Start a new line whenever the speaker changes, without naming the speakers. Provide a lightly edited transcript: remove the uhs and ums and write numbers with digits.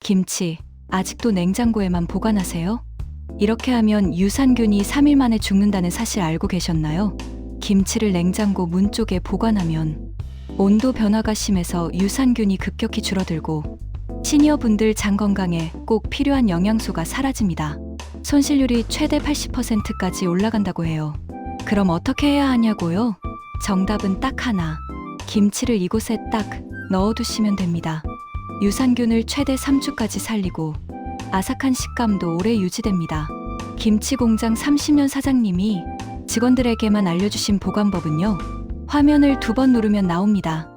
김치, 아직도 냉장고에만 보관하세요? 이렇게 하면 유산균이 3일 만에 죽는다는 사실 알고 계셨나요? 김치를 냉장고 문 쪽에 보관하면 온도 변화가 심해서 유산균이 급격히 줄어들고 시니어분들 장 건강에 꼭 필요한 영양소가 사라집니다. 손실률이 최대 80%까지 올라간다고 해요. 그럼 어떻게 해야 하냐고요? 정답은 딱 하나. 김치를 이곳에 딱 넣어두시면 됩니다. 유산균을 최대 3주까지 살리고 아삭한 식감도 오래 유지됩니다. 김치 공장 30년 사장님이 직원들에게만 알려주신 보관법은요. 화면을 2번 누르면 나옵니다.